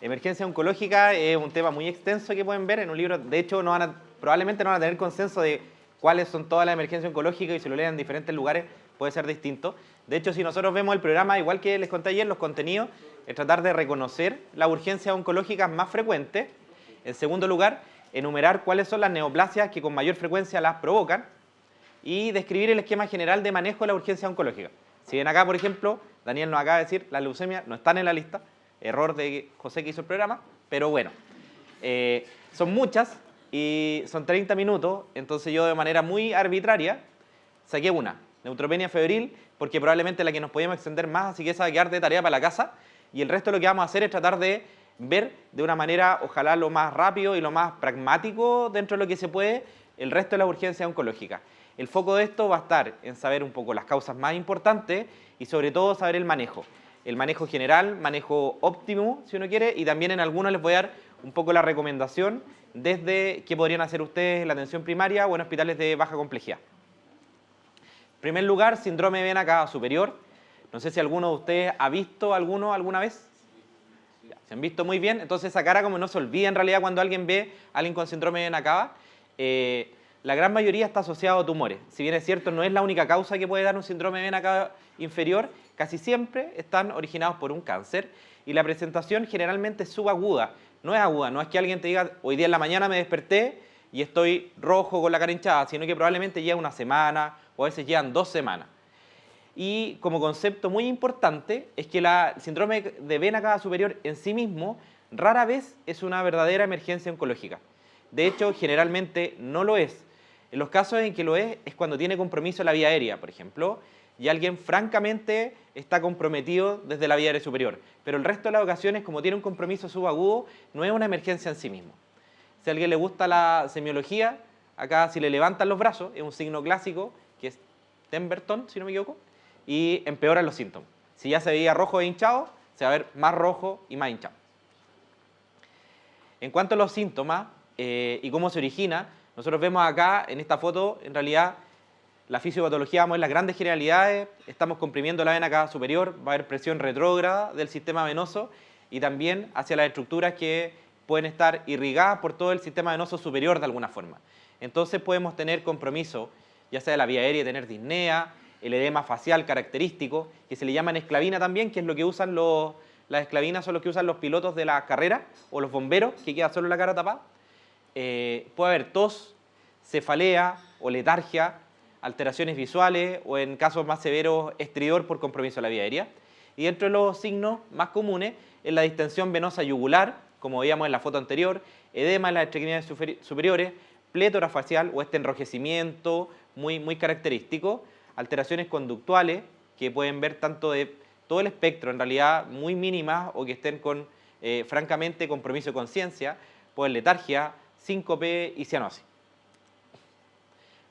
Emergencia oncológica es un tema muy extenso que pueden ver en un libro. De hecho, probablemente no van a tener consenso de cuáles son todas las emergencias oncológicas y si lo leen en diferentes lugares puede ser distinto. De hecho, si nosotros vemos el programa, igual que les conté ayer, los contenidos, es tratar de reconocer las urgencias oncológicas más frecuentes. En segundo lugar, enumerar cuáles son las neoplasias que con mayor frecuencia las provocan y describir el esquema general de manejo de la urgencia oncológica. Si ven acá, por ejemplo, Daniel nos acaba de decir, las leucemias no están en la lista, error de José que hizo el programa, pero bueno, son muchas y son 30 minutos, entonces yo de manera muy arbitraria saqué una, neutropenia febril, porque probablemente es la que nos podíamos extender más, así que esa va a quedar de tarea para la casa, y el resto lo que vamos a hacer es tratar de ver de una manera, ojalá lo más rápido y lo más pragmático dentro de lo que se puede, el resto de la urgencia oncológica. El foco de esto va a estar en saber un poco las causas más importantes y sobre todo saber el manejo. El manejo general, manejo óptimo, si uno quiere, y también en algunos les voy a dar un poco la recomendación desde qué podrían hacer ustedes en la atención primaria o en hospitales de baja complejidad. En primer lugar, síndrome de vena cava superior. No sé si alguno de ustedes ha visto alguno alguna vez. Ya, se han visto muy bien, entonces esa cara como no se olvida en realidad cuando alguien ve a alguien con síndrome de vena cava. La gran mayoría está asociado a tumores. Si bien es cierto, no es la única causa que puede dar un síndrome de vena cava inferior, casi siempre están originados por un cáncer y la presentación generalmente es subaguda. No es aguda, no es que alguien te diga, hoy día en la mañana me desperté y estoy rojo con la cara hinchada, sino que probablemente lleva una semana o a veces llevan 2 semanas. Y como concepto muy importante es que el síndrome de vena cava superior en sí mismo rara vez es una verdadera emergencia oncológica. De hecho, generalmente no lo es. En los casos en que lo es cuando tiene compromiso la vía aérea, por ejemplo, y alguien francamente está comprometido desde la vía aérea superior. Pero el resto de las ocasiones, como tiene un compromiso subagudo, no es una emergencia en sí mismo. Si a alguien le gusta la semiología, acá si le levantan los brazos, es un signo clásico, que es Temberton, si no me equivoco, y empeoran los síntomas. Si ya se veía rojo e hinchado, se va a ver más rojo y más hinchado. En cuanto a los síntomas y cómo se origina, nosotros vemos acá en esta foto, en realidad, la fisiopatología, vamos a ver las grandes generalidades, estamos comprimiendo la vena cava superior, va a haber presión retrógrada del sistema venoso y también hacia las estructuras que pueden estar irrigadas por todo el sistema venoso superior de alguna forma. Entonces podemos tener compromiso, ya sea de la vía aérea, tener disnea, el edema facial característico, que se le llaman esclavina también, que es lo que usan las esclavinas son los que usan los pilotos de la carrera o los bomberos, que queda solo la cara tapada. Puede haber tos, cefalea o letargia, alteraciones visuales o en casos más severos estridor por compromiso de la vía aérea. Y dentro de los signos más comunes es la distensión venosa yugular, como veíamos en la foto anterior, edema en las extremidades superiores, plétora facial o este enrojecimiento muy característico, alteraciones conductuales que pueden ver tanto de todo el espectro, en realidad muy mínimas o que estén con, francamente, compromiso de conciencia, pueden letargia, síncope y cianosis.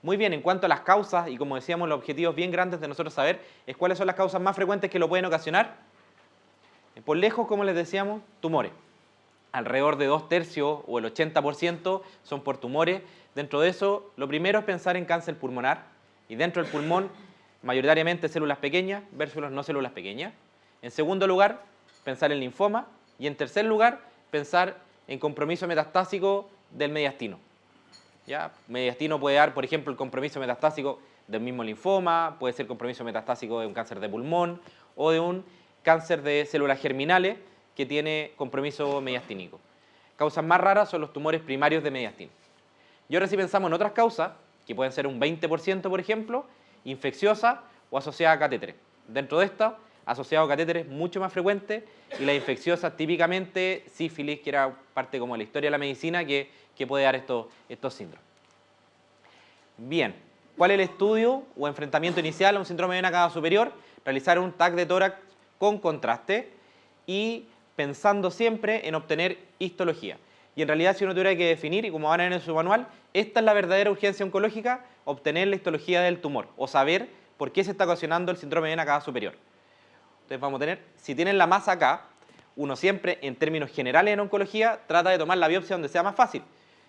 Muy bien, en cuanto a las causas, y como decíamos, los objetivos bien grandes de nosotros saber es cuáles son las causas más frecuentes que lo pueden ocasionar. Por lejos, como les decíamos, tumores. Alrededor de 2/3 o el 80% son por tumores. Dentro de eso, lo primero es pensar en cáncer pulmonar. Y dentro del pulmón, mayoritariamente células pequeñas versus las no células pequeñas. En segundo lugar, pensar en linfoma. Y en tercer lugar, pensar en compromiso metastásico del mediastino. ¿Ya? Mediastino puede dar, por ejemplo, el compromiso metastásico del mismo linfoma, puede ser compromiso metastásico de un cáncer de pulmón o de un cáncer de células germinales que tiene compromiso mediastínico. Causas más raras son los tumores primarios de mediastino. Y ahora si pensamos en otras causas, que pueden ser un 20%, por ejemplo, infecciosa o asociada a catéteres. Dentro de esta, asociado a catéteres mucho más frecuente y la infecciosa típicamente sífilis, que era parte como de la historia de la medicina, que puede dar estos síndromes. Bien, ¿cuál es el estudio o enfrentamiento inicial a un síndrome de vena cava superior? Realizar un TAC de tórax con contraste y pensando siempre en obtener histología. Y en realidad, si uno tuviera que definir, y como van a ver en su manual, esta es la verdadera urgencia oncológica, obtener la histología del tumor o saber por qué se está ocasionando el síndrome de vena cava superior. Entonces vamos a tener, si tienen la masa acá, uno siempre, en términos generales en oncología, trata de tomar la biopsia donde sea más fácil.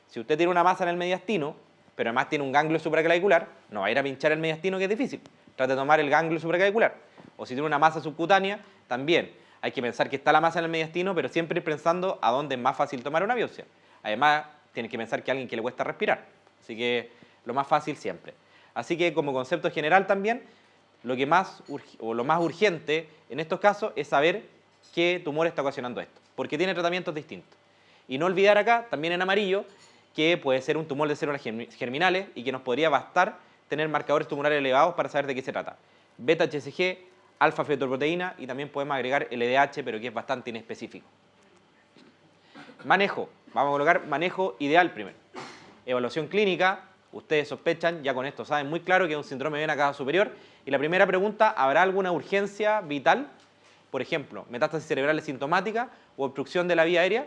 Si usted tiene una masa en el mediastino, pero además tiene un ganglio supraclavicular, no va a ir a pinchar el mediastino, que es difícil. Trata de tomar el ganglio supraclavicular. O si tiene una masa subcutánea, también. hay que pensar que está la masa en el mediastino, pero siempre ir pensando a dónde es más fácil tomar una biopsia. Además, tienes que pensar que a alguien que le cuesta respirar. Así que lo más fácil siempre. Así que como concepto general también, lo más urgente en estos casos es saber qué tumor está ocasionando esto, porque tiene tratamientos distintos. Y no olvidar acá, también en amarillo, que puede ser un tumor de células germinales y que nos podría bastar tener marcadores tumorales elevados para saber de qué se trata. Beta-HCG, alfa-fetoproteína y también podemos agregar LDH, pero que es bastante inespecífico. Manejo. Vamos a colocar manejo ideal primero. Evaluación clínica. Ustedes sospechan, ya con esto saben muy claro que es un síndrome de vena cava superior. Y la primera pregunta, ¿habrá alguna urgencia vital? Por ejemplo, metástasis cerebrales sintomática o obstrucción de la vía aérea.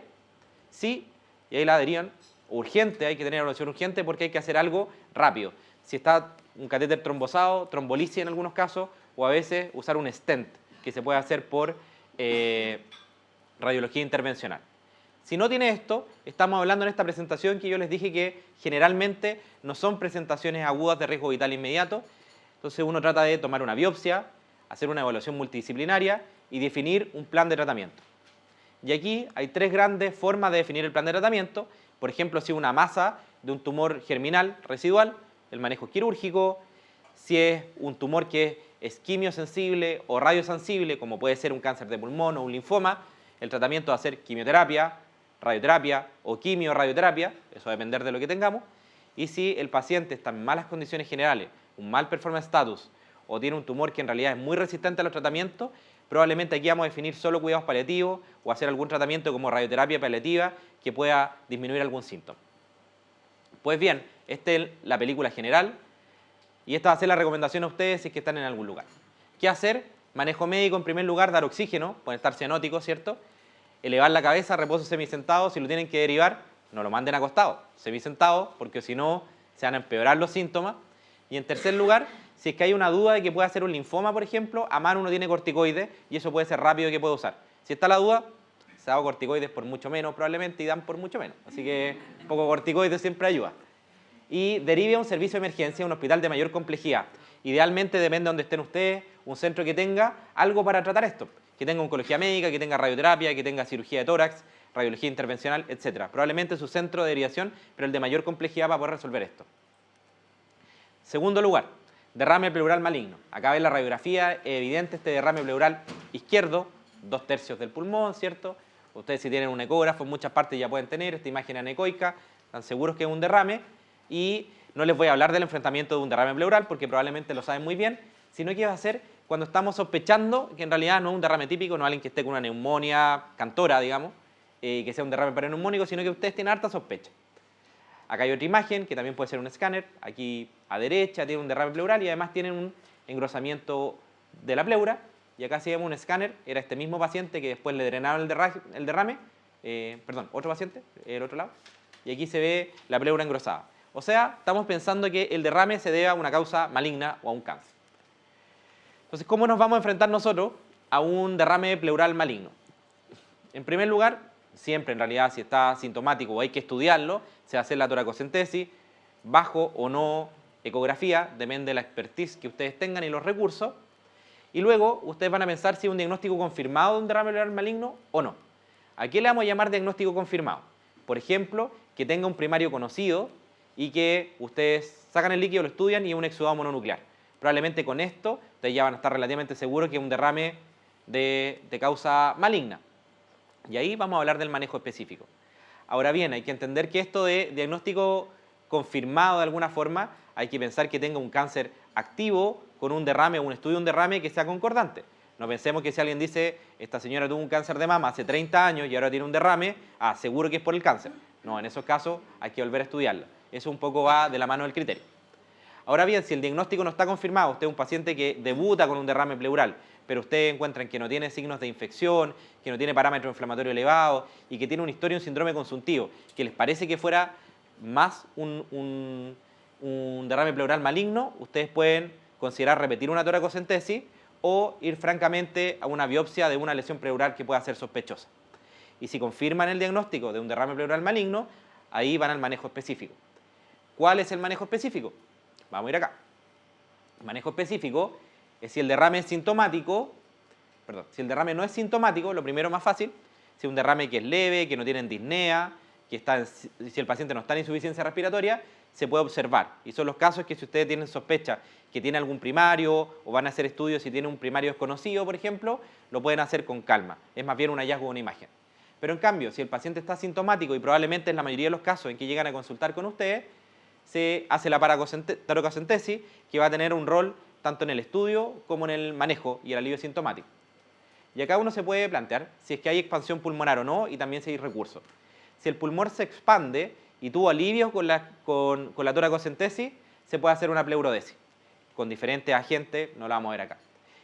Sí, y ahí la adherían. Urgente, hay que tener evaluación urgente porque hay que hacer algo rápido. Si está un catéter trombosado, trombolisis en algunos casos, o a veces usar un stent, que se puede hacer por radiología intervencional. Si no tiene esto, estamos hablando en esta presentación que yo les dije que generalmente no son presentaciones agudas de riesgo vital inmediato. Entonces uno trata de tomar una biopsia, hacer una evaluación multidisciplinaria y definir un plan de tratamiento. Y aquí hay tres grandes formas de definir el plan de tratamiento. Por ejemplo, si una masa de un tumor germinal residual, el manejo quirúrgico. Si es un tumor que es quimiosensible o radiosensible, como puede ser un cáncer de pulmón o un linfoma, el tratamiento va a ser quimioterapia, radioterapia o quimio-radioterapia, eso va a depender de lo que tengamos. Y si el paciente está en malas condiciones generales, un mal performance status o tiene un tumor que en realidad es muy resistente a los tratamientos, probablemente aquí vamos a definir solo cuidados paliativos o hacer algún tratamiento como radioterapia paliativa que pueda disminuir algún síntoma. Pues bien, esta es la película general y esta va a ser la recomendación a ustedes si es que están en algún lugar. ¿Qué hacer? Manejo médico en primer lugar, dar oxígeno, pueden estar cianóticos, ¿cierto? Elevar la cabeza, reposo semisentado, si lo tienen que derivar, no lo manden acostado, semisentado, porque si no se van a empeorar los síntomas. Y en tercer lugar, si es que hay una duda de que pueda ser un linfoma, por ejemplo, a mano uno tiene corticoides y eso puede ser rápido que puede usar. Si está la duda, se da corticoides por mucho menos probablemente y dan por mucho menos. Así que un poco corticoides siempre ayuda. Y derive a un servicio de emergencia, un hospital de mayor complejidad. Idealmente, depende de donde estén ustedes, un centro que tenga algo para tratar esto. Que tenga oncología médica, que tenga radioterapia, que tenga cirugía de tórax, radiología intervencional, etc. Probablemente su centro de derivación, pero el de mayor complejidad para poder resolver esto. Segundo lugar, derrame pleural maligno. Acá ven la radiografía, es evidente este derrame pleural izquierdo, 2/3 del pulmón, ¿cierto? Ustedes si tienen un ecógrafo, en muchas partes ya pueden tener esta imagen anecoica, están seguros que es un derrame, y no les voy a hablar del enfrentamiento de un derrame pleural porque probablemente lo saben muy bien, sino que va a ser cuando estamos sospechando que en realidad no es un derrame típico, no es alguien que esté con una neumonía cantora, digamos, que sea un derrame paraneumónico, sino que ustedes tienen harta sospecha. Acá hay otra imagen que también puede ser un escáner, aquí a derecha tiene un derrame pleural y además tienen un engrosamiento de la pleura, y acá si vemos un escáner, era este mismo paciente que después le drenaron el derrame, otro paciente, el otro lado, y aquí se ve la pleura engrosada. O sea, estamos pensando que el derrame se debe a una causa maligna o a un cáncer. Entonces, ¿cómo nos vamos a enfrentar nosotros a un derrame pleural maligno? En primer lugar, siempre en realidad si está sintomático o hay que estudiarlo, se va a hacer la toracocentesis, bajo o no ecografía, depende de la expertise que ustedes tengan y los recursos. Y luego ustedes van a pensar si es un diagnóstico confirmado de un derrame pleural maligno o no. ¿A qué le vamos a llamar diagnóstico confirmado? Por ejemplo, que tenga un primario conocido y que ustedes sacan el líquido, lo estudian y es un exudado mononuclear. Probablemente con esto ustedes ya van a estar relativamente seguros que es un derrame de causa maligna. Y ahí vamos a hablar del manejo específico. Ahora bien, hay que entender que esto de diagnóstico confirmado de alguna forma, hay que pensar que tenga un cáncer activo con un derrame o un estudio de un derrame que sea concordante. No pensemos que si alguien dice, esta señora tuvo un cáncer de mama hace 30 años y ahora tiene un derrame, seguro que es por el cáncer. No, en esos casos hay que volver a estudiarla. Eso un poco va de la mano del criterio. Ahora bien, si el diagnóstico no está confirmado, usted es un paciente que debuta con un derrame pleural, pero ustedes encuentran que no tiene signos de infección, que no tiene parámetro inflamatorio elevado y que tiene una historia de un síndrome consuntivo, que les parece que fuera más un derrame pleural maligno, ustedes pueden considerar repetir una toracocentesis o ir francamente a una biopsia de una lesión pleural que pueda ser sospechosa. Y si confirman el diagnóstico de un derrame pleural maligno, ahí van al manejo específico. ¿Cuál es el manejo específico? Vamos a ir acá. El manejo específico es si el derrame es sintomático perdón, si el derrame no es sintomático, lo primero más fácil, si es un derrame que es leve, que no tiene disnea, si el paciente no está en insuficiencia respiratoria, se puede observar. Y son los casos que si ustedes tienen sospecha que tiene algún primario o van a hacer estudios si tiene un primario desconocido, por ejemplo, lo pueden hacer con calma. Es más bien un hallazgo de una imagen. Pero en cambio, si el paciente está sintomático y probablemente es la mayoría de los casos en que llegan a consultar con ustedes, se hace la toracocentesis, que va a tener un rol tanto en el estudio como en el manejo y el alivio sintomático. Y acá uno se puede plantear si es que hay expansión pulmonar o no y también si hay recursos. Si el pulmón se expande y tuvo alivio con la toracocentesis, se puede hacer una pleurodesis con diferentes agentes, no la vamos a ver acá.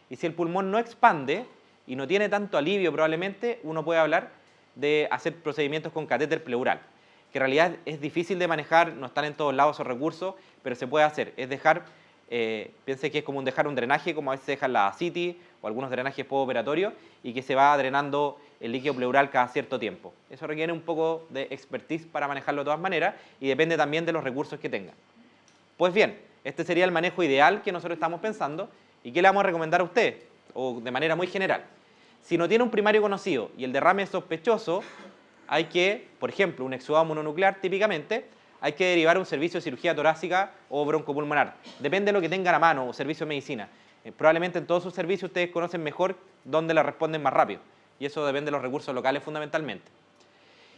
Y si el pulmón no expande y no tiene tanto alivio probablemente, uno puede hablar de hacer procedimientos con catéter pleural, que en realidad es difícil de manejar, no están en todos lados esos recursos, pero se puede hacer. Es dejar, piense que es como dejar un drenaje, como a veces dejan la ascitis o algunos drenajes postoperatorios, y que se va drenando el líquido pleural cada cierto tiempo. Eso requiere un poco de expertise para manejarlo de todas maneras y depende también de los recursos que tengan. Pues bien, este sería el manejo ideal que nosotros estamos pensando. ¿Y qué le vamos a recomendar a usted? O de manera muy general. Si no tiene un primario conocido y el derrame es sospechoso, hay que, por ejemplo, un exudado mononuclear típicamente, hay que derivar a un servicio de cirugía torácica o broncopulmonar. Depende de lo que tenga a la mano o servicio de medicina. Probablemente en todos sus servicios ustedes conocen mejor dónde le responden más rápido. Y eso depende de los recursos locales fundamentalmente.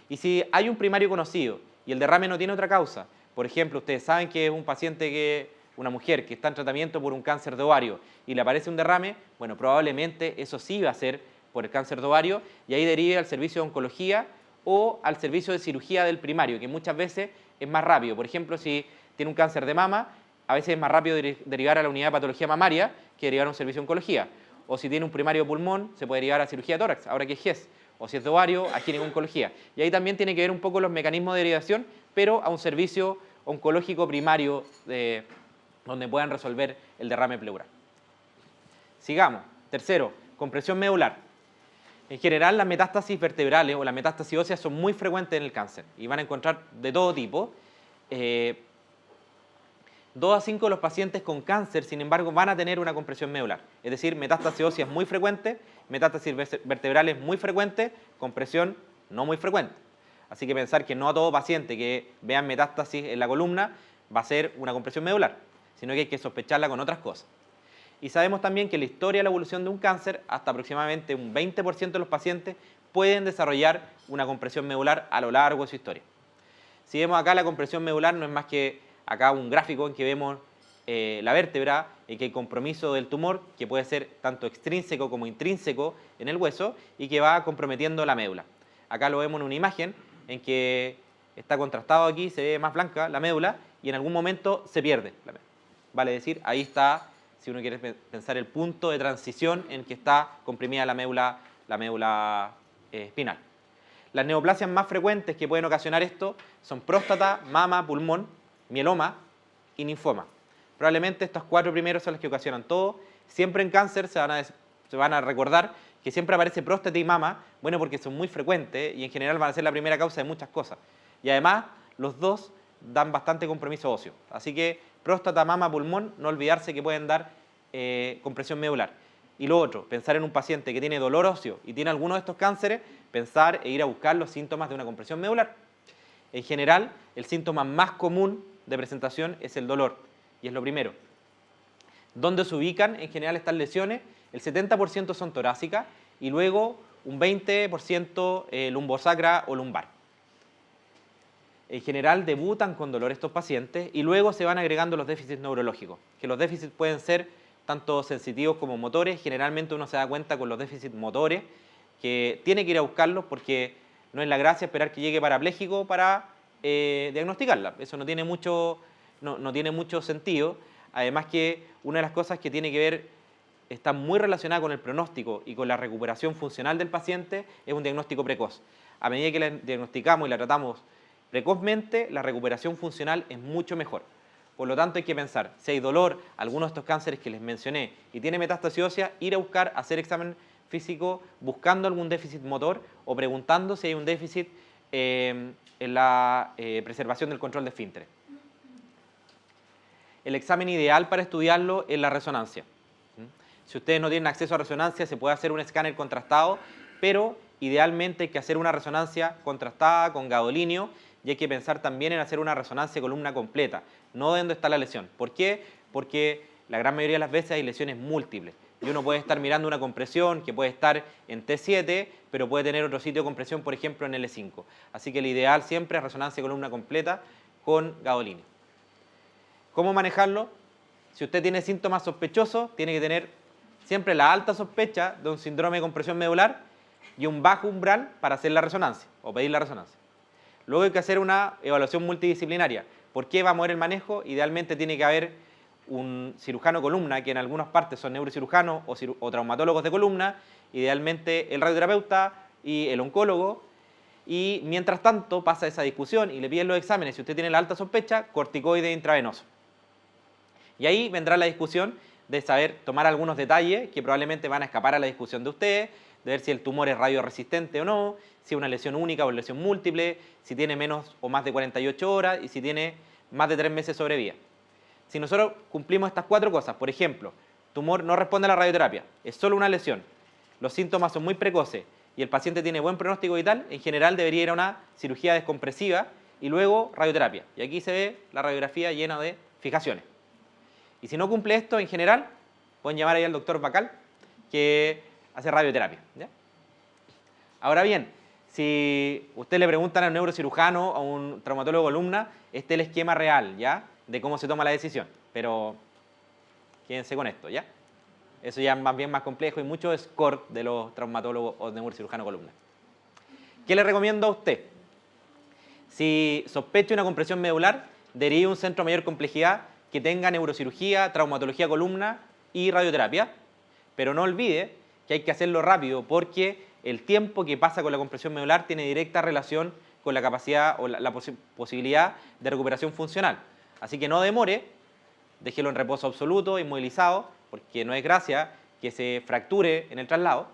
Y si hay un primario conocido y el derrame no tiene otra causa, por ejemplo, ustedes saben que es un paciente una mujer que está en tratamiento por un cáncer de ovario y le aparece un derrame, bueno, probablemente eso sí va a ser por el cáncer de ovario y ahí derive al servicio de oncología o al servicio de cirugía del primario, que muchas veces es más rápido. Por ejemplo, si tiene un cáncer de mama, a veces es más rápido derivar a la unidad de patología mamaria que derivar a un servicio de oncología. O si tiene un primario de pulmón, se puede derivar a cirugía de tórax, ahora que es GES. O si es de ovario, a gineco-oncología. Y ahí también tiene que ver un poco los mecanismos de derivación, pero a un servicio oncológico primario donde puedan resolver el derrame pleural. Sigamos. Tercero, compresión medular. En general, las metástasis vertebrales o las metástasis óseas son muy frecuentes en el cáncer y van a encontrar de todo tipo. 2 a 5 de los pacientes con cáncer, sin embargo, van a tener una compresión medular. Es decir, metástasis óseas muy frecuente, metástasis vertebrales muy frecuente, compresión no muy frecuente. Así que pensar que no a todo paciente que vean metástasis en la columna va a ser una compresión medular, sino que hay que sospecharla con otras cosas. Y sabemos también que en la historia de la evolución de un cáncer, hasta aproximadamente un 20% de los pacientes pueden desarrollar una compresión medular a lo largo de su historia. Si vemos acá, la compresión medular no es más que acá un gráfico en que vemos la vértebra, en que hay compromiso del tumor, que puede ser tanto extrínseco como intrínseco en el hueso, y que va comprometiendo la médula. Acá lo vemos en una imagen en que está contrastado aquí, se ve más blanca la médula, y en algún momento se pierde la médula. Vale decir, ahí está, si uno quiere pensar el punto de transición en que está comprimida la médula espinal. Las neoplasias más frecuentes que pueden ocasionar esto son próstata, mama, pulmón, mieloma y linfoma. Probablemente estos 4 primeros son los que ocasionan todo. Siempre en cáncer se van a recordar que siempre aparece próstata y mama, bueno, porque son muy frecuentes y en general van a ser la primera causa de muchas cosas. Y además, los dos dan bastante compromiso óseo. Así que próstata, mama, pulmón, no olvidarse que pueden dar compresión medular. Y lo otro, pensar en un paciente que tiene dolor óseo y tiene alguno de estos cánceres, pensar e ir a buscar los síntomas de una compresión medular. En general, el síntoma más común de presentación es el dolor, y es lo primero. ¿Dónde se ubican en general estas lesiones? El 70% son torácicas y luego un 20% lumbosacra o lumbar. En general debutan con dolor estos pacientes y luego se van agregando los déficits neurológicos, que los déficits pueden ser tanto sensitivos como motores. Generalmente uno se da cuenta con los déficits motores que tiene que ir a buscarlos porque no es la gracia esperar que llegue parapléjico para diagnosticarla. Eso no tiene mucho sentido. Además que una de las cosas que tiene que ver, está muy relacionada con el pronóstico y con la recuperación funcional del paciente, es un diagnóstico precoz. A medida que la diagnosticamos y la tratamos precozmente, la recuperación funcional es mucho mejor. Por lo tanto, hay que pensar, si hay dolor, algunos de estos cánceres que les mencioné, y tiene metástasis ósea, ir a buscar, hacer examen físico buscando algún déficit motor o preguntando si hay un déficit en la preservación del control de esfínteres. El examen ideal para estudiarlo es la resonancia. Si ustedes no tienen acceso a resonancia, se puede hacer un escáner contrastado, pero idealmente hay que hacer una resonancia contrastada con gadolinio y hay que pensar también en hacer una resonancia de columna completa, no de dónde está la lesión. ¿Por qué? Porque la gran mayoría de las veces hay lesiones múltiples y uno puede estar mirando una compresión que puede estar en T7, pero puede tener otro sitio de compresión, por ejemplo, en L5. Así que el ideal siempre es resonancia de columna completa con gadolinio. ¿Cómo manejarlo? Si usted tiene síntomas sospechosos, tiene que tener siempre la alta sospecha de un síndrome de compresión medular y un bajo umbral para hacer la resonancia o pedir la resonancia. Luego hay que hacer una evaluación multidisciplinaria. ¿Por qué va a mover el manejo? Idealmente tiene que haber un cirujano columna, que en algunas partes son neurocirujanos o traumatólogos de columna, idealmente el radioterapeuta y el oncólogo, y mientras tanto pasa esa discusión y le piden los exámenes, si usted tiene la alta sospecha, corticoide intravenoso. Y ahí vendrá la discusión de saber tomar algunos detalles que probablemente van a escapar a la discusión de ustedes, de ver si el tumor es radioresistente o no, si es una lesión única o lesión múltiple, si tiene menos o más de 48 horas y si tiene más de 3 meses sobre vida. Si nosotros cumplimos estas 4 cosas, por ejemplo, tumor no responde a la radioterapia, es solo una lesión, los síntomas son muy precoces y el paciente tiene buen pronóstico vital, en general debería ir a una cirugía descompresiva y luego radioterapia. Y aquí se ve la radiografía llena de fijaciones. Y si no cumple esto, en general, pueden llamar ahí al doctor Bacal, que hace radioterapia, ¿ya? Ahora bien, si usted le preguntan a un neurocirujano o a un traumatólogo de columna, este es el esquema real, ¿ya? De cómo se toma la decisión. Pero quédense con esto, ¿ya? Eso ya es más bien más complejo y mucho score de los traumatólogos o neurocirujanos de columna. ¿Qué le recomiendo a usted? Si sospecha una compresión medular, derive a un centro de mayor complejidad que tenga neurocirugía, traumatología columna y radioterapia. Pero no olvide que hay que hacerlo rápido porque el tiempo que pasa con la compresión medular tiene directa relación con la capacidad o la posibilidad de recuperación funcional. Así que no demore, déjelo en reposo absoluto, inmovilizado, porque no es gracia que se fracture en el traslado.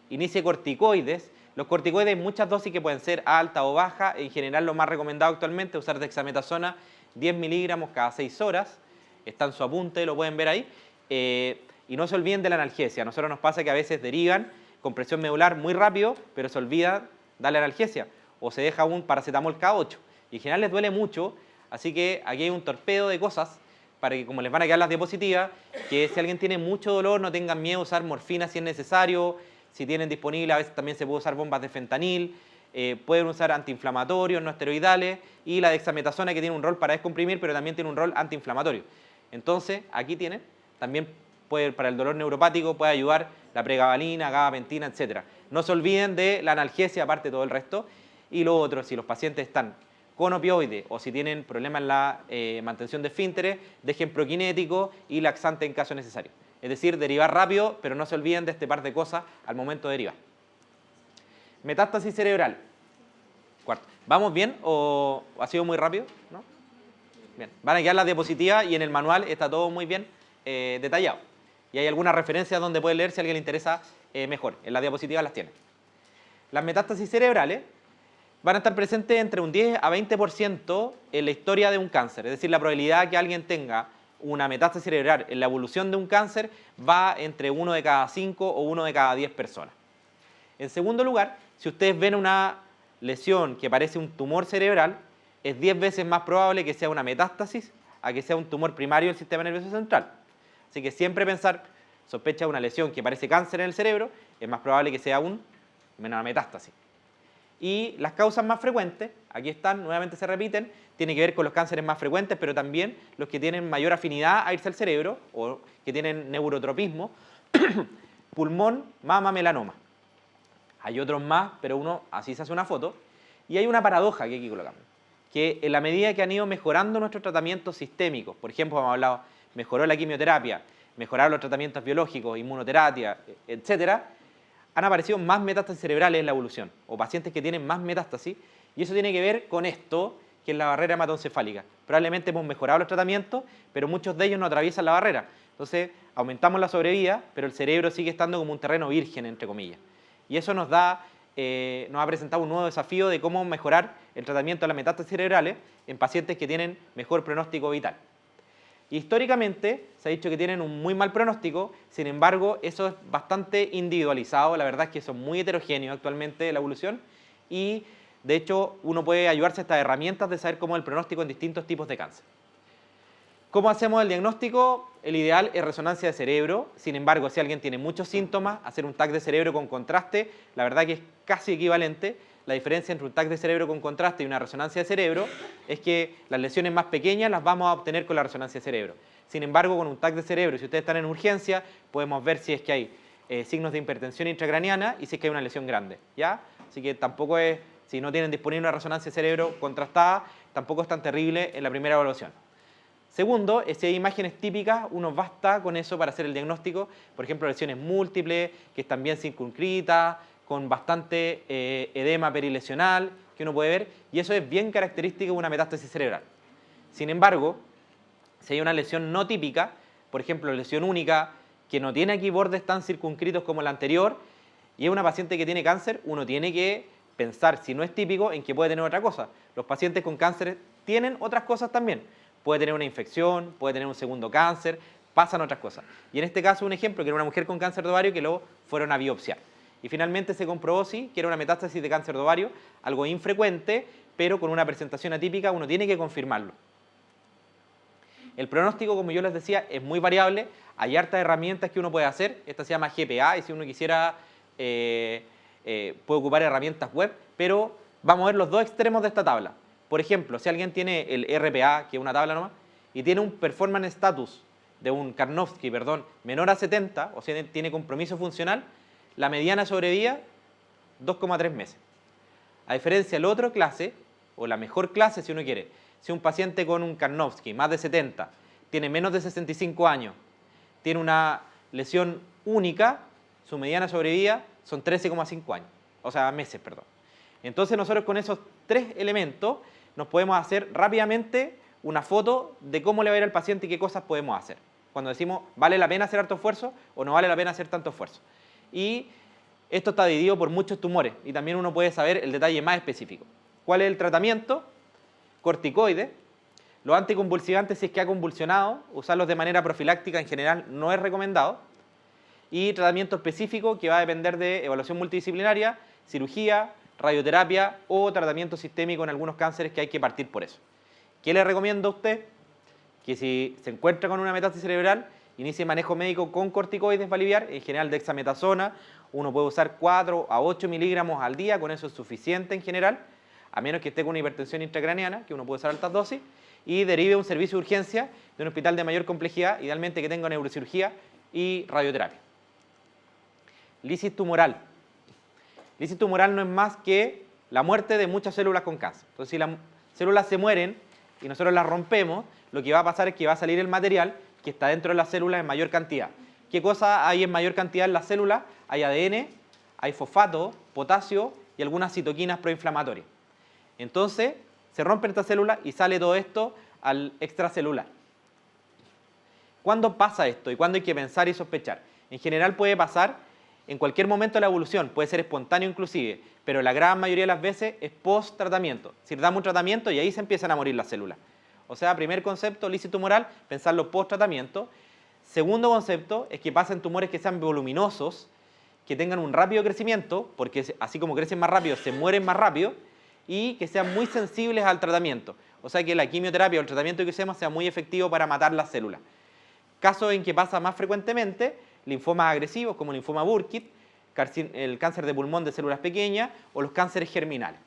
Inicie corticoides. Los corticoides hay muchas dosis que pueden ser alta o baja. En general lo más recomendado actualmente es usar dexametasona 10 miligramos cada 6 horas. Está en su apunte, lo pueden ver ahí. Y no se olviden de la analgesia. A nosotros nos pasa que a veces derivan compresión medular muy rápido, pero se olvida darle analgesia. O se deja un paracetamol K8. Y en general les duele mucho. Así que aquí hay un torpedo de cosas para que, como les van a quedar las diapositivas, que si alguien tiene mucho dolor no tengan miedo a usar morfina si es necesario. Si tienen disponible, a veces también se puede usar bombas de fentanil. Pueden usar antiinflamatorios, no esteroidales, y la dexametasona, que tiene un rol para descomprimir, pero también tiene un rol antiinflamatorio. Entonces, aquí tienen, también puede, para el dolor neuropático puede ayudar la pregabalina, gabapentina, etc. No se olviden de la analgesia, aparte de todo el resto. Y lo otro, si los pacientes están con opioides o si tienen problemas en la mantención de esfínteres, dejen proquinético y laxante en caso necesario. Es decir, derivar rápido, pero no se olviden de este par de cosas al momento de derivar. Metástasis cerebral. Cuarto. ¿Vamos bien o ha sido muy rápido? ¿No? Bien. Van a quedar las diapositivas y en el manual está todo muy bien detallado. Y hay algunas referencias donde puede leer si a alguien le interesa mejor. En las diapositivas las tiene. Las metástasis cerebrales van a estar presentes entre un 10 a 20% en la historia de un cáncer. Es decir, la probabilidad de que alguien tenga una metástasis cerebral en la evolución de un cáncer va entre 1 de cada 5 o 1 de cada 10 personas. En segundo lugar, si ustedes ven una lesión que parece un tumor cerebral, es 10 veces más probable que sea una metástasis a que sea un tumor primario del sistema nervioso central. Así que siempre pensar, sospecha de una lesión que parece cáncer en el cerebro, es más probable que sea una metástasis. Y las causas más frecuentes, aquí están, nuevamente se repiten, tiene que ver con los cánceres más frecuentes, pero también los que tienen mayor afinidad a irse al cerebro o que tienen neurotropismo, pulmón, mama, melanoma. Hay otros más, pero uno así se hace una foto. Y hay una paradoja que aquí colocamos, que en la medida que han ido mejorando nuestros tratamientos sistémicos, por ejemplo, hemos hablado, mejoró la quimioterapia, mejoraron los tratamientos biológicos, inmunoterapia, etcétera, han aparecido más metástasis cerebrales en la evolución, o pacientes que tienen más metástasis, y eso tiene que ver con esto, que es la barrera hematoencefálica. Probablemente hemos mejorado los tratamientos, pero muchos de ellos no atraviesan la barrera. Entonces, aumentamos la sobrevida, pero el cerebro sigue estando como un terreno virgen, entre comillas. Y eso nos ha presentado un nuevo desafío de cómo mejorar el tratamiento de las metástasis cerebrales en pacientes que tienen mejor pronóstico vital. Y históricamente se ha dicho que tienen un muy mal pronóstico, sin embargo, eso es bastante individualizado, la verdad es que son muy heterogéneos actualmente la evolución y de hecho uno puede ayudarse a estas herramientas de saber cómo es el pronóstico en distintos tipos de cáncer. ¿Cómo hacemos el diagnóstico? El ideal es resonancia de cerebro, sin embargo, si alguien tiene muchos síntomas, hacer un TAC de cerebro con contraste, la verdad que es casi equivalente. La diferencia entre un TAC de cerebro con contraste y una resonancia de cerebro es que las lesiones más pequeñas las vamos a obtener con la resonancia de cerebro. Sin embargo, con un TAC de cerebro, si ustedes están en urgencia, podemos ver si es que hay signos de hipertensión intracraniana y si es que hay una lesión grande, ¿ya? Así que tampoco es, si no tienen disponible una resonancia de cerebro contrastada, tampoco es tan terrible en la primera evaluación. Segundo, si hay imágenes típicas, uno basta con eso para hacer el diagnóstico. Por ejemplo, lesiones múltiples, que están bien circunscritas, con bastante edema perilesional que uno puede ver, y eso es bien característico de una metástasis cerebral. Sin embargo, si hay una lesión no típica, por ejemplo, lesión única, que no tiene aquí bordes tan circunscritos como la anterior, y es una paciente que tiene cáncer, uno tiene que pensar, si no es típico, en que puede tener otra cosa. Los pacientes con cáncer tienen otras cosas también. Puede tener una infección, puede tener un segundo cáncer, pasan otras cosas. Y en este caso, un ejemplo, que era una mujer con cáncer de ovario que lo fueron a biopsiar. Y finalmente se comprobó, sí, que era una metástasis de cáncer de ovario, algo infrecuente, pero con una presentación atípica uno tiene que confirmarlo. El pronóstico, como yo les decía, es muy variable. Hay hartas herramientas que uno puede hacer. Esta se llama GPA y si uno quisiera puede ocupar herramientas web, pero vamos a ver los dos extremos de esta tabla. Por ejemplo, si alguien tiene el RPA, que es una tabla nomás, y tiene un performance status de un Karnofsky, menor a 70, o sea, tiene compromiso funcional, la mediana sobrevida, 2,3 meses. A diferencia de la otra clase, o la mejor clase si uno quiere, si un paciente con un Karnofsky más de 70, tiene menos de 65 años, tiene una lesión única, su mediana sobrevida son 13,5 años, o sea, meses, perdón. Entonces nosotros con esos tres elementos nos podemos hacer rápidamente una foto de cómo le va a ir al paciente y qué cosas podemos hacer. Cuando decimos, ¿vale la pena hacer harto esfuerzo o no vale la pena hacer tanto esfuerzo? Y esto está dividido por muchos tumores y también uno puede saber el detalle más específico. ¿Cuál es el tratamiento? Corticoides. Los anticonvulsivantes, si es que ha convulsionado, usarlos de manera profiláctica en general no es recomendado. Y tratamiento específico que va a depender de evaluación multidisciplinaria, cirugía, radioterapia o tratamiento sistémico en algunos cánceres que hay que partir por eso. ¿Qué le recomiendo a usted? Que si se encuentra con una metástasis cerebral, inicie manejo médico con corticoides para aliviar, en general dexametasona, uno puede usar 4 a 8 miligramos al día, con eso es suficiente en general, a menos que esté con una hipertensión intracraniana, que uno puede usar altas dosis, y derive un servicio de urgencia de un hospital de mayor complejidad, idealmente que tenga neurocirugía y radioterapia. Lisis tumoral. Lisis tumoral no es más que la muerte de muchas células con cáncer. Entonces, si las células se mueren y nosotros las rompemos, lo que va a pasar es que va a salir el material que está dentro de las células en mayor cantidad. ¿Qué cosa hay en mayor cantidad en las células? Hay ADN, hay fosfato, potasio y algunas citoquinas proinflamatorias. Entonces, se rompen estas células y sale todo esto al extracelular. ¿Cuándo pasa esto y cuándo hay que pensar y sospechar? En general puede pasar en cualquier momento de la evolución, puede ser espontáneo inclusive, pero la gran mayoría de las veces es post-tratamiento. Si le damos un tratamiento y ahí se empiezan a morir las células. O sea, primer concepto, lisis tumoral, pensarlo post-tratamiento. Segundo concepto es que pasen tumores que sean voluminosos, que tengan un rápido crecimiento, porque así como crecen más rápido, se mueren más rápido, y que sean muy sensibles al tratamiento. O sea, que la quimioterapia o el tratamiento que usemos sea muy efectivo para matar las células. Casos en que pasa más frecuentemente, linfomas agresivos como el linfoma Burkitt, el cáncer de pulmón de células pequeñas o los cánceres germinales.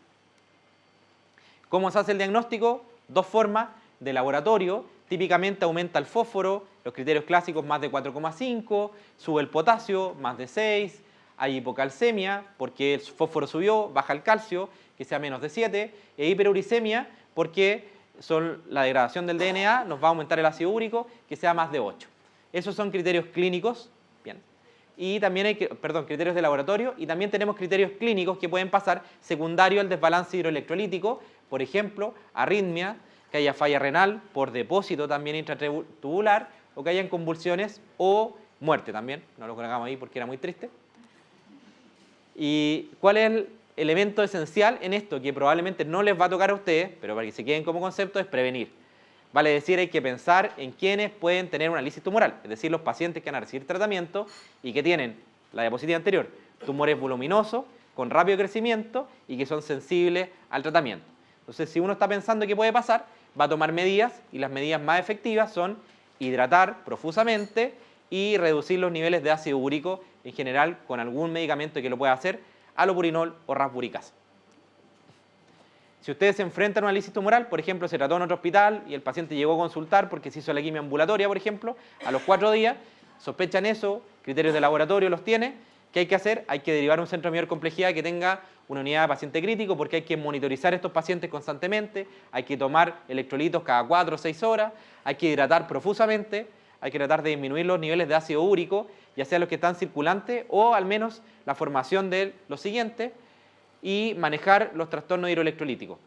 ¿Cómo se hace el diagnóstico? Dos formas. De laboratorio, típicamente aumenta el fósforo, los criterios clásicos más de 4,5, sube el potasio, más de 6, hay hipocalcemia porque el fósforo subió, baja el calcio, que sea menos de 7, e hiperuricemia porque son la degradación del DNA, nos va a aumentar el ácido úrico, que sea más de 8. Esos son criterios clínicos, bien. Y también hay, criterios de laboratorio, y también tenemos criterios clínicos que pueden pasar secundario al desbalance hidroelectrolítico, por ejemplo, arritmia, que haya falla renal por depósito también intratubular, o que hayan convulsiones o muerte también, no lo colocamos ahí porque era muy triste. ¿Y cuál es el elemento esencial en esto? Que probablemente no les va a tocar a ustedes, pero para que se queden como concepto, es prevenir. Vale decir, hay que pensar en quienes pueden tener una lisis tumoral, es decir, los pacientes que van a recibir tratamiento y que tienen, la diapositiva anterior, tumores voluminosos, con rápido crecimiento y que son sensibles al tratamiento. Entonces, si uno está pensando qué puede pasar, va a tomar medidas y las medidas más efectivas son hidratar profusamente y reducir los niveles de ácido úrico en general con algún medicamento que lo pueda hacer, alopurinol o rasburicasa. Si ustedes se enfrentan a una lisis tumoral, por ejemplo, se trató en otro hospital y el paciente llegó a consultar porque se hizo la quimio ambulatoria, por ejemplo, a los 4 días, sospechan eso, criterios de laboratorio los tiene, ¿qué hay que hacer? Hay que derivar a un centro de mayor complejidad que tenga una unidad de paciente crítico porque hay que monitorizar a estos pacientes constantemente, hay que tomar electrolitos cada 4 o 6 horas, hay que hidratar profusamente, hay que tratar de disminuir los niveles de ácido úrico, ya sea los que están circulantes o al menos la formación de los siguientes, y manejar los trastornos hidroelectrolíticos.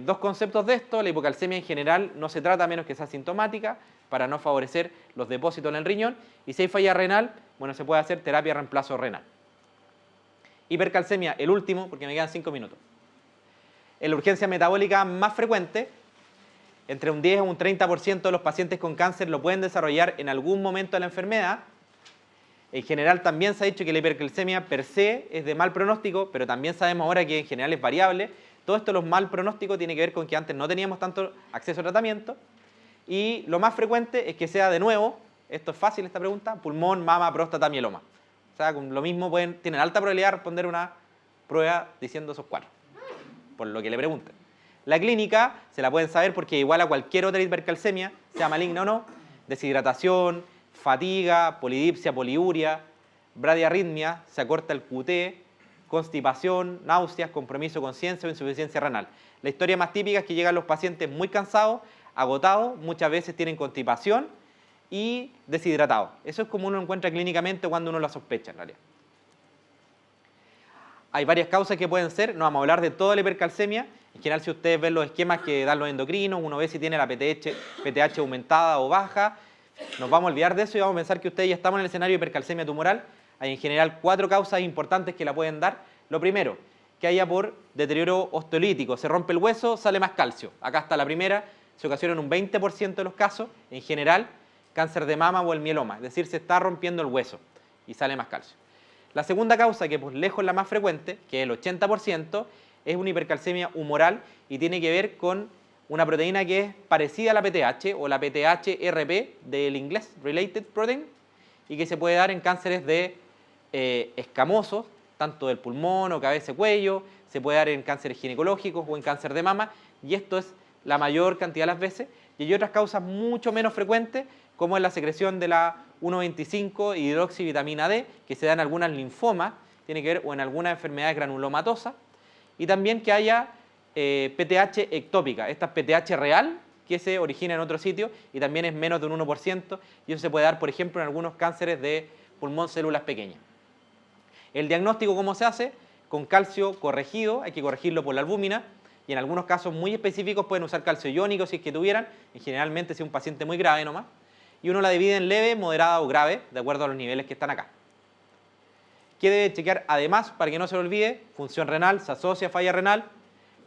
Dos conceptos de esto: la hipocalcemia en general no se trata a menos que sea sintomática para no favorecer los depósitos en el riñón, y si hay falla renal, bueno, se puede hacer terapia de reemplazo renal. Hipercalcemia, el último, porque me quedan 5 minutos. En la urgencia metabólica más frecuente, entre un 10 y un 30% de los pacientes con cáncer lo pueden desarrollar en algún momento de la enfermedad. En general también se ha dicho que la hipercalcemia per se es de mal pronóstico, pero también sabemos ahora que en general es variable. Todo esto, los mal pronósticos, tiene que ver con que antes no teníamos tanto acceso a tratamiento. Y lo más frecuente es que sea de nuevo, esto es fácil esta pregunta, pulmón, mama, próstata, mieloma. O sea, con lo mismo tienen alta probabilidad de responder una prueba diciendo esos 4, por lo que le pregunten. La clínica se la pueden saber porque igual a cualquier otra hipercalcemia, sea maligna o no, deshidratación, fatiga, polidipsia, poliuria, bradiarritmia, se acorta el QT, constipación, náuseas, compromiso de conciencia o insuficiencia renal. La historia más típica es que llegan los pacientes muy cansados, agotados, muchas veces tienen constipación y deshidratados. Eso es como uno encuentra clínicamente cuando uno lo sospecha en realidad. Hay varias causas que pueden ser, no vamos a hablar de toda la hipercalcemia. En general, si ustedes ven los esquemas que dan los endocrinos, uno ve si tiene la PTH aumentada o baja. Nos vamos a olvidar de eso y vamos a pensar que ustedes ya estamos en el escenario de hipercalcemia tumoral. Hay en general 4 causas importantes que la pueden dar. Lo primero, que haya por deterioro osteolítico. Se rompe el hueso, sale más calcio. Acá está la primera, se ocasiona en un 20% de los casos, en general, cáncer de mama o el mieloma. Es decir, se está rompiendo el hueso y sale más calcio. La segunda causa, que por lejos es la más frecuente, que es el 80%, es una hipercalcemia humoral y tiene que ver con una proteína que es parecida a la PTH o la PTH-RP del inglés, Related Protein, y que se puede dar en cánceres de escamosos, tanto del pulmón o cabeza y cuello, se puede dar en cánceres ginecológicos o en cáncer de mama, y esto es la mayor cantidad de las veces. Y hay otras causas mucho menos frecuentes, como es la secreción de la 1,25 hidroxivitamina D, que se da en algunas linfomas, tiene que ver, o en algunas enfermedades granulomatosas, y también que haya PTH ectópica, esta es PTH real, que se origina en otro sitio y también es menos de un 1%, y eso se puede dar, por ejemplo, en algunos cánceres de pulmón, células pequeñas. El diagnóstico, ¿cómo se hace? Con calcio corregido, hay que corregirlo por la albúmina, y en algunos casos muy específicos pueden usar calcio iónico si es que tuvieran, y generalmente si es un paciente muy grave nomás, y uno la divide en leve, moderada o grave, de acuerdo a los niveles que están acá. ¿Qué debe chequear además para que no se lo olvide? Función renal, se asocia a falla renal,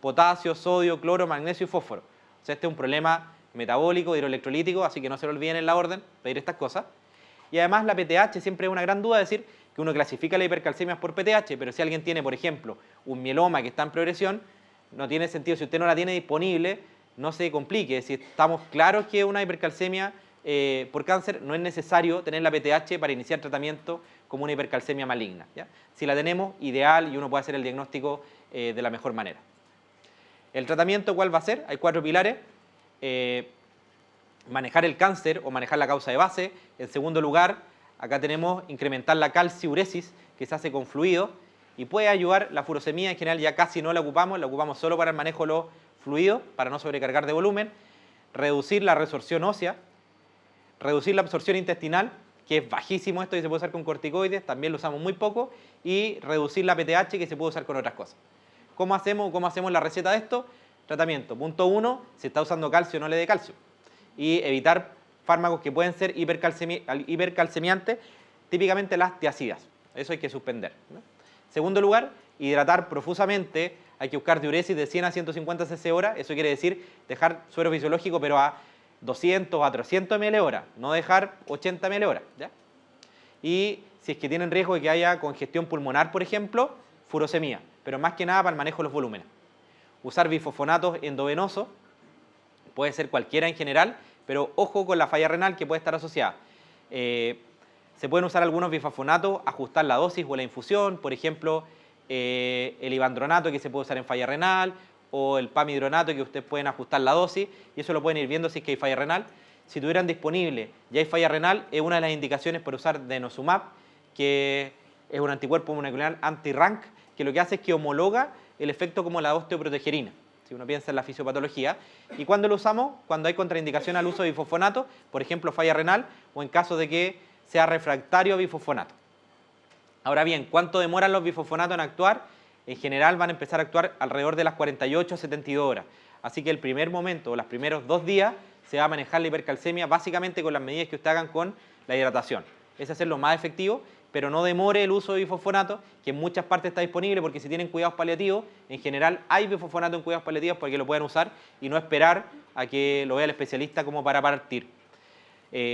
potasio, sodio, cloro, magnesio y fósforo. O sea, este es un problema metabólico, hidroelectrolítico, así que no se lo olviden en la orden, pedir estas cosas. Y además la PTH siempre es una gran duda, decir que uno clasifica la hipercalcemia por PTH, pero si alguien tiene, por ejemplo, un mieloma que está en progresión, no tiene sentido, si usted no la tiene disponible, no se complique. Si estamos claros que una hipercalcemia por cáncer, no es necesario tener la PTH para iniciar tratamiento como una hipercalcemia maligna, ¿ya? Si la tenemos, ideal, y uno puede hacer el diagnóstico de la mejor manera. ¿El tratamiento cuál va a ser? Hay 4 pilares. Manejar el cáncer o manejar la causa de base. En segundo lugar, acá tenemos incrementar la calciuresis, que se hace con fluido, y puede ayudar. La furosemida en general ya casi no la ocupamos solo para el manejo de los fluidos, para no sobrecargar de volumen. Reducir la resorción ósea, reducir la absorción intestinal, que es bajísimo esto y se puede usar con corticoides, también lo usamos muy poco, y reducir la PTH, que se puede usar con otras cosas. ¿Cómo hacemos la receta de esto? Tratamiento. Punto 1, si está usando calcio, no le dé calcio. Y evitar fármacos que pueden ser hipercalcemiantes, típicamente las tiazidas. Eso hay que suspender, ¿no? Segundo lugar, hidratar profusamente, hay que buscar diuresis de 100 a 150 cc hora, eso quiere decir dejar suero fisiológico pero a 200 a 300 ml hora, no dejar 80 ml hora, ¿ya? Y si es que tienen riesgo de que haya congestión pulmonar, por ejemplo, furosemía, pero más que nada para el manejo de los volúmenes. Usar bifosfonatos endovenosos, puede ser cualquiera en general, pero ojo con la falla renal que puede estar asociada. Se pueden usar algunos bifosfonatos, ajustar la dosis o la infusión, por ejemplo, el ivandronato que se puede usar en falla renal, o el pamidronato que ustedes pueden ajustar la dosis, y eso lo pueden ir viendo si es que hay falla renal. Si tuvieran disponible y hay falla renal, es una de las indicaciones para usar denosumab, que es un anticuerpo molecular anti-RANK, que lo que hace es que homologa el efecto como la osteoprotegerina, si uno piensa en la fisiopatología. ¿Y cuándo lo usamos? Cuando hay contraindicación al uso de bifosfonato, por ejemplo, falla renal, o en caso de que sea refractario a bifosfonato. Ahora bien, ¿cuánto demoran los bifosfonatos en actuar? En general van a empezar a actuar alrededor de las 48 a 72 horas. Así que el primer momento, o los primeros 2 días, se va a manejar la hipercalcemia básicamente con las medidas que usted hagan con la hidratación. Ese es lo más efectivo, pero no demore el uso de bifosfonato, que en muchas partes está disponible, porque si tienen cuidados paliativos, en general hay bifosfonato en cuidados paliativos para que lo puedan usar y no esperar a que lo vea el especialista como para partir.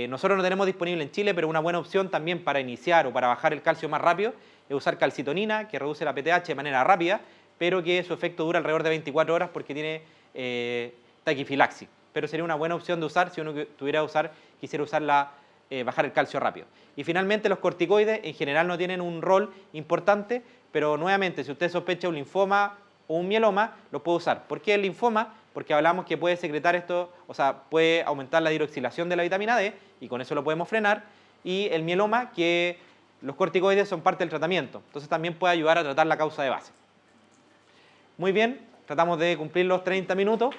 Nosotros no tenemos disponible en Chile, pero una buena opción también para iniciar o para bajar el calcio más rápido es usar calcitonina, que reduce la PTH de manera rápida, pero que su efecto dura alrededor de 24 horas porque tiene taquifilaxis. Pero sería una buena opción de usar si uno quisiera usarla, bajar el calcio rápido. Y finalmente los corticoides en general no tienen un rol importante, pero nuevamente si usted sospecha un linfoma o un mieloma, lo puede usar. ¿Por qué el linfoma? Porque hablamos que puede secretar esto, o sea, puede aumentar la hidroxilación de la vitamina D y con eso lo podemos frenar. Y el mieloma, que los corticoides son parte del tratamiento, entonces también puede ayudar a tratar la causa de base. Muy bien, tratamos de cumplir los 30 minutos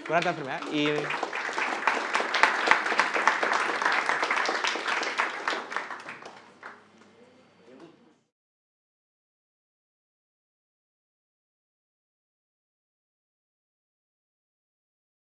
con esta enfermedad y